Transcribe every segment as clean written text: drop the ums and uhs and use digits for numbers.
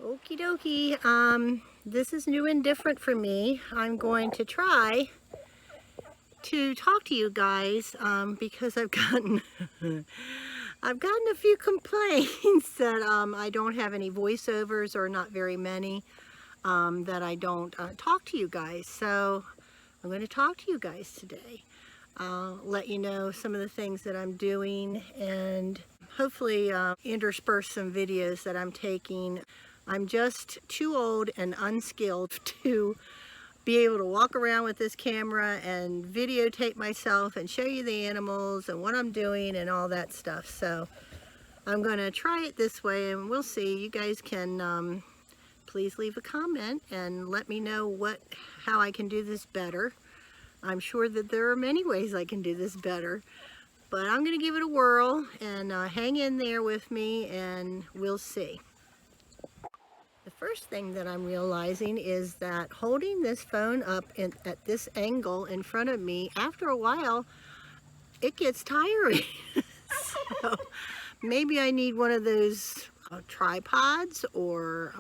Okie dokie. This is new and different for me. I'm going to try to talk to you guys because I've gotten I've gotten a few complaints that I don't have any voiceovers, or not very many, that I don't talk to you guys. So I'm going to talk to you guys today. Let you know some of the things that I'm doing, and hopefully intersperse some videos that I'm taking. I'm just too old and unskilled to be able to walk around with this camera and videotape myself and show you the animals and what I'm doing and all that stuff. So I'm going to try it this way, and we'll see. You guys can please leave a comment and let me know how I can do this better. I'm sure that there are many ways I can do this better, but I'm going to give it a whirl, and hang in there with me and we'll see. The first thing that I'm realizing is that holding this phone up at this angle in front of me, after a while, it gets tiring. So maybe I need one of those tripods, or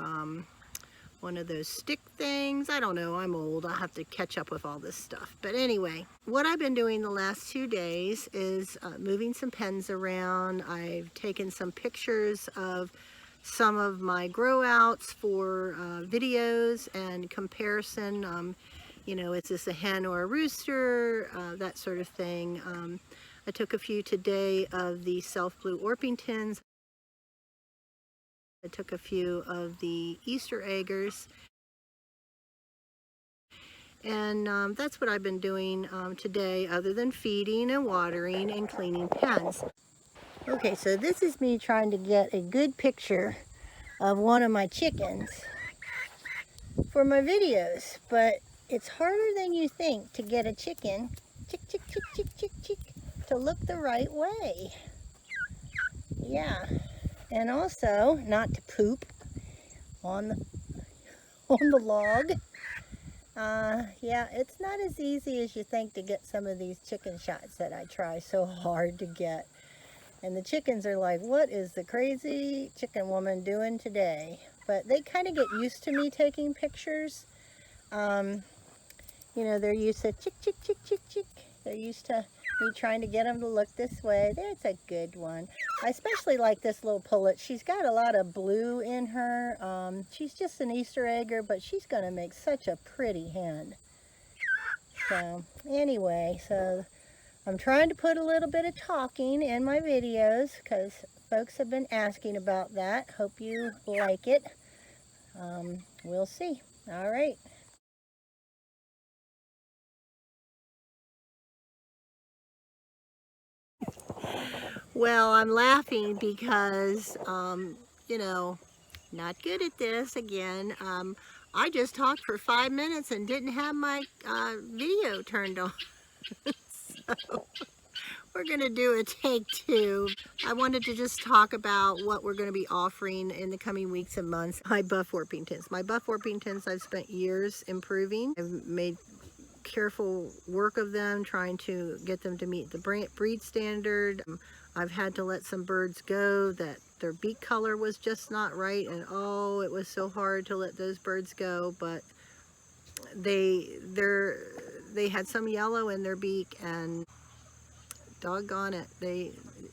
one of those stick things. I don't know, I'm old. I'll have to catch up with all this stuff. But anyway, what I've been doing the last 2 days is moving some pens around. I've taken some pictures of some of my grow outs for videos and comparison. You know, is this a hen or a rooster, that sort of thing. I took a few today of the self-blue Orpingtons. I took a few of the Easter eggers, and that's what I've been doing today, other than feeding and watering and cleaning pens. Okay, so this is me trying to get a good picture of one of my chickens for my videos, but it's harder than you think to get a chicken, chick, chick, chick, chick, chick, chick, to look the right way. Yeah, and also not to poop on the log. Yeah, it's not as easy as you think to get some of these chicken shots that I try so hard to get. And the chickens are like, what is the crazy chicken woman doing today? But they kind of get used to me taking pictures. You know, they're used to chick, chick, chick, chick, chick. They're used to me trying to get them to look this way. There's a good one. I especially like this little pullet. She's got a lot of blue in her. She's just an Easter egger, but she's going to make such a pretty hen. So anyway, so I'm trying to put a little bit of talking in my videos because folks have been asking about that. Hope you like it. We'll see. All right. Well, I'm laughing because, you know, not good at this again. I just talked for 5 minutes and didn't have my video turned on. So we're going to do a take two. I wanted to just talk about what we're going to be offering in the coming weeks and months. My Buff Orpingtons. My Buff Orpingtons I've spent years improving. I've made careful work of them, trying to get them to meet the breed standard. I've had to let some birds go that their beak color was just not right, and oh, it was so hard to let those birds go. But they had some yellow in their beak, and doggone it,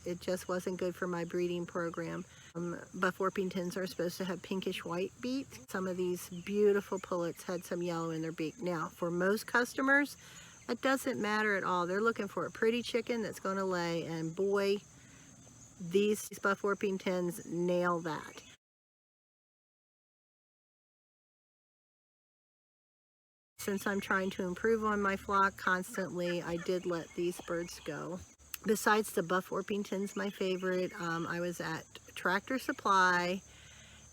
it just wasn't good for my breeding program. Buff Orpingtons are supposed to have pinkish white beaks. Some of these beautiful pullets had some yellow in their beak. Now, for most customers, it doesn't matter at all. They're looking for a pretty chicken that's going to lay, and boy, these Buff Orpingtons nail that. Since I'm trying to improve on my flock constantly, I did let these birds go. Besides the Buff Orpingtons, my favorite, I was at Tractor Supply,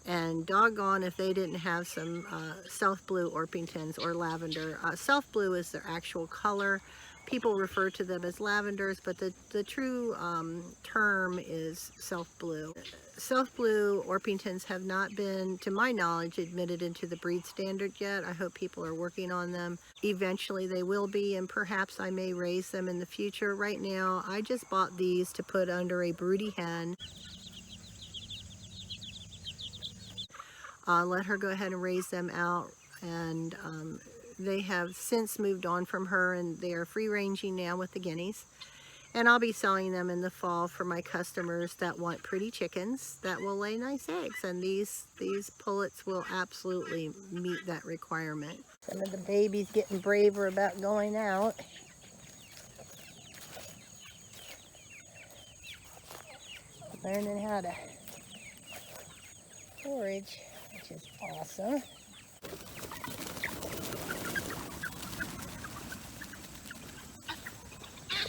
and doggone if they didn't have some self-blue Orpingtons or lavender. Self-blue is their actual color. People refer to them as lavenders, but the true term is self-blue. Self-blue Orpingtons have not been, to my knowledge, admitted into the breed standard yet. I hope people are working on them. Eventually they will be, and perhaps I may raise them in the future. Right now, I just bought these to put under a broody hen. let her go ahead and raise them out, and they have since moved on from her, and they are free ranging now with the guineas. And I'll be selling them in the fall for my customers that want pretty chickens that will lay nice eggs. And these pullets will absolutely meet that requirement. Some of the babies getting braver about going out. Learning how to forage, which is awesome.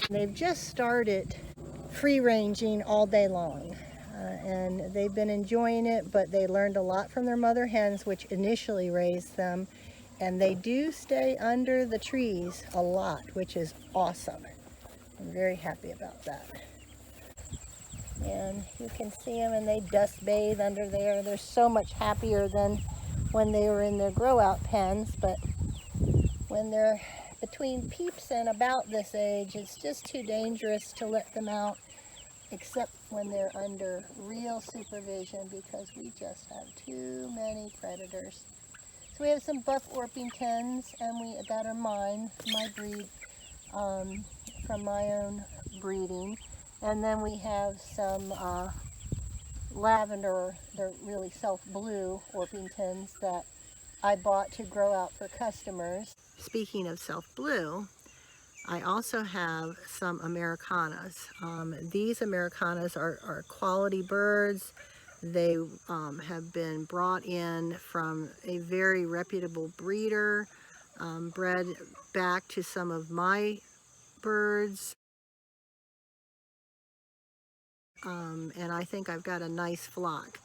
They've just started free ranging all day long, and they've been enjoying it, but they learned a lot from their mother hens, which initially raised them, and they do stay under the trees a lot, which is awesome. I'm very happy about that. And you can see them, and they dust bathe under there. They're so much happier than when they were in their grow out pens, but when they're between peeps and about this age, it's just too dangerous to let them out, except when they're under real supervision, because we just have too many predators. So we have some buff Orpingtons, and that are mine, my breed, from my own breeding. And then we have some lavender, they're really self-blue Orpingtons that I bought to grow out for customers. Speaking of self-blue, I also have some Americanas. These Americanas are quality birds. They have been brought in from a very reputable breeder, bred back to some of my birds. And I think I've got a nice flock.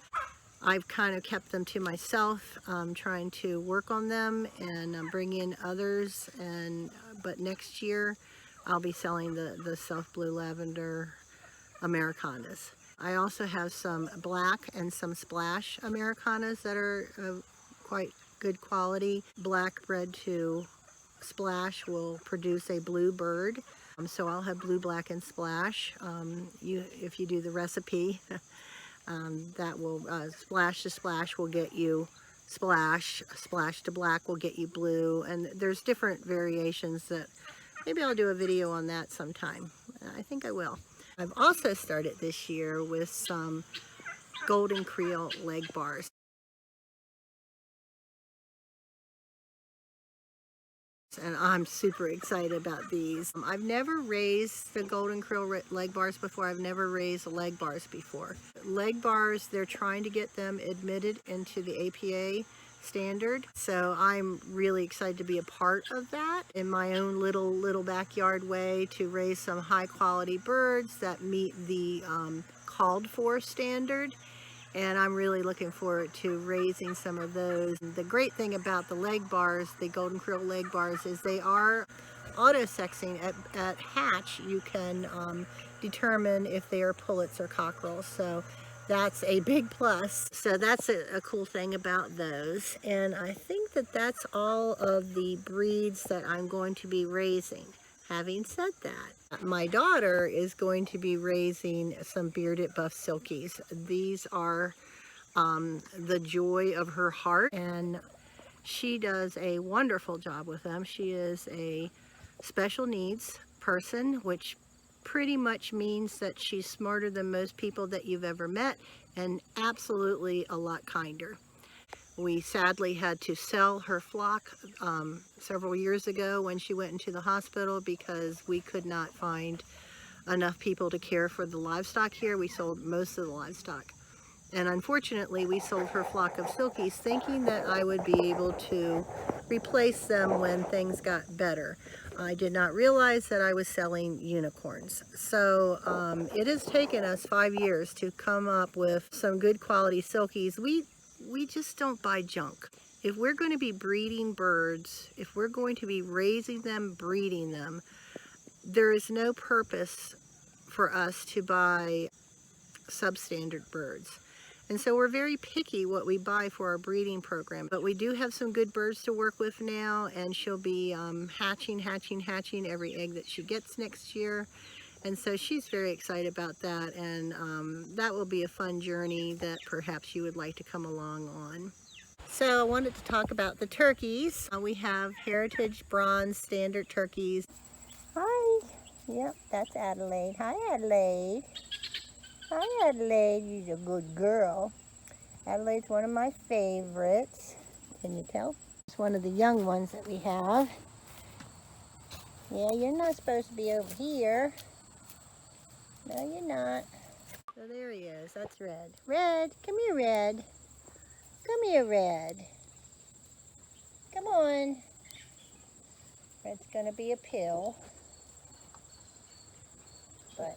I've kind of kept them to myself, trying to work on them and bring in others. But next year I'll be selling the self-blue lavender Americanas. I also have some black and some splash Americanas that are quite good quality. Black bred to splash will produce a blue bird. So I'll have blue, black, and splash. If you do the recipe, that will splash to splash will get you splash, splash to black will get you blue, and there's different variations that maybe I'll do a video on that sometime. I think I will. I've also started this year with some golden Creole leg bars. And I'm super excited about these. I've never raised the golden Creole leg bars before. I've never raised leg bars before. Leg bars, they're trying to get them admitted into the APA standard. So I'm really excited to be a part of that in my own little backyard way to raise some high quality birds that meet the called for standard. And I'm really looking forward to raising some of those. The great thing about the leg bars, the golden Creole leg bars, is they are auto-sexing. At hatch, you can determine if they are pullets or cockerels. So that's a big plus. So that's a cool thing about those. And I think that that's all of the breeds that I'm going to be raising. Having said that, my daughter is going to be raising some bearded buff silkies. These are the joy of her heart, and she does a wonderful job with them. She is a special needs person, which pretty much means that she's smarter than most people that you've ever met, and absolutely a lot kinder. We sadly had to sell her flock several years ago when she went into the hospital because we could not find enough people to care for the livestock here. We sold most of the livestock. And unfortunately, we sold her flock of silkies thinking that I would be able to replace them when things got better. I did not realize that I was selling unicorns. So it has taken us 5 years to come up with some good quality silkies. We just don't buy junk. If we're going to be breeding birds, if we're going to be raising them, breeding them, there is no purpose for us to buy substandard birds. And so we're very picky what we buy for our breeding program. But we do have some good birds to work with now, and she'll be hatching every egg that she gets next year. And so she's very excited about that, and that will be a fun journey that perhaps you would like to come along on. So I wanted to talk about the turkeys. We have Heritage Bronze Standard turkeys. Hi. Yep, that's Adelaide. Hi, Adelaide. Hi, Adelaide. You're a good girl. Adelaide's one of my favorites. Can you tell? It's one of the young ones that we have. Yeah, you're not supposed to be over here. No, you're not. So there he is. That's Red. Red, come here, Red. Come here, Red. Come on. Red's gonna be a pill. But,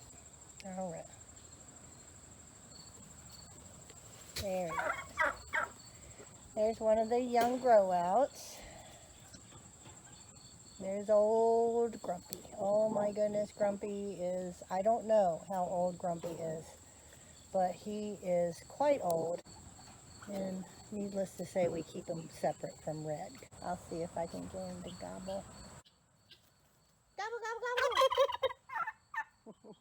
all right. There he is. There's one of the young grow-outs. There's old Grumpy. Oh my goodness, Grumpy is, I don't know how old Grumpy is, but he is quite old. And needless to say, we keep him separate from Red. I'll see if I can get him to gobble. Gobble, gobble, gobble!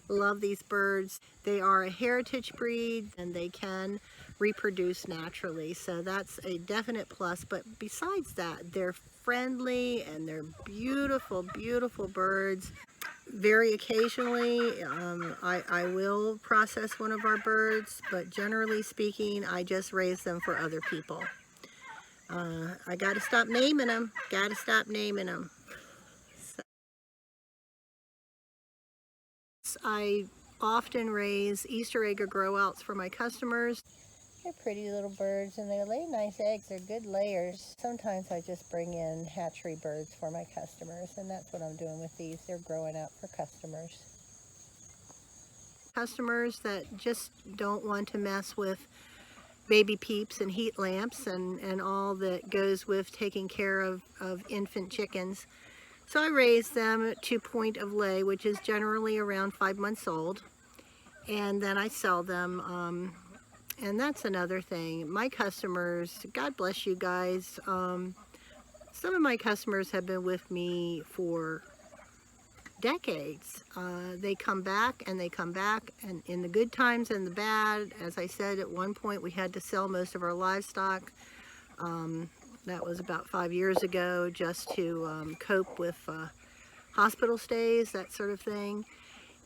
Love these birds. They are a heritage breed and they can reproduce naturally, so that's a definite plus. But besides that, they're friendly and they're beautiful, beautiful birds. Very occasionally I will process one of our birds, but generally speaking I just raise them for other people. I gotta stop naming them, I often raise Easter egg or grow outs for my customers. They're pretty little birds and they lay nice eggs. They're good layers. Sometimes I just bring in hatchery birds for my customers, and that's what I'm doing with these. They're growing out for customers. Customers that just don't want to mess with baby peeps and heat lamps and all that goes with taking care of infant chickens. So I raise them to point of lay, which is generally around 5 months old, and then I sell them. And that's another thing. My customers, God bless you guys, some of my customers have been with me for decades. They come back and they come back, and in the good times and the bad. As I said, at one point we had to sell most of our livestock. That was about 5 years ago, just to cope with hospital stays, that sort of thing.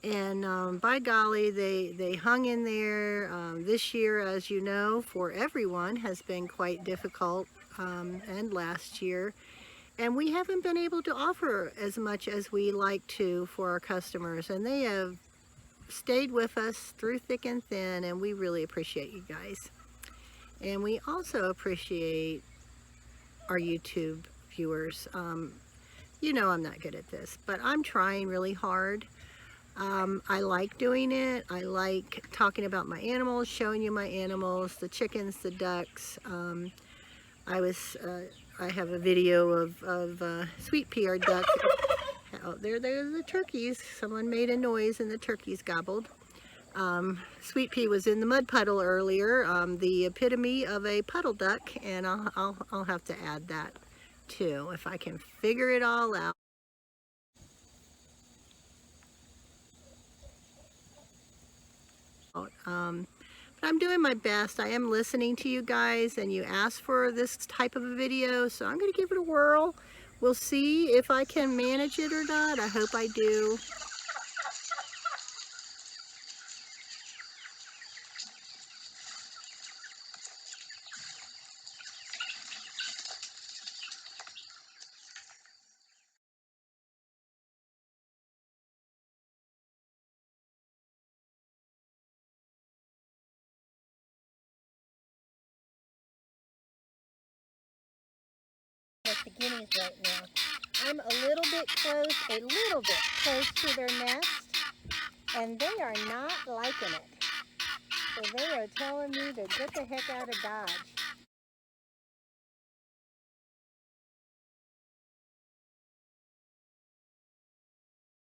And by golly, they hung in there. This year, as you know, for everyone has been quite difficult, and last year. And we haven't been able to offer as much as we like to for our customers. And they have stayed with us through thick and thin, and we really appreciate you guys. And we also appreciate our YouTube viewers. You know I'm not good at this, but I'm trying really hard. I like doing it. I like talking about my animals, showing you my animals, the chickens, the ducks. I have a video of Sweet Pea, our duck. Out there's the turkeys. Someone made a noise and the turkeys gobbled. Sweet Pea was in the mud puddle earlier, the epitome of a puddle duck, and I'll have to add that too if I can figure it all out. But I'm doing my best. I am listening to you guys, and you asked for this type of a video, so I'm going to give it a whirl. We'll see if I can manage it or not. I hope I do. With the guineas right now. I'm a little bit close to their nest, and they are not liking it. So they are telling me to get the heck out of Dodge.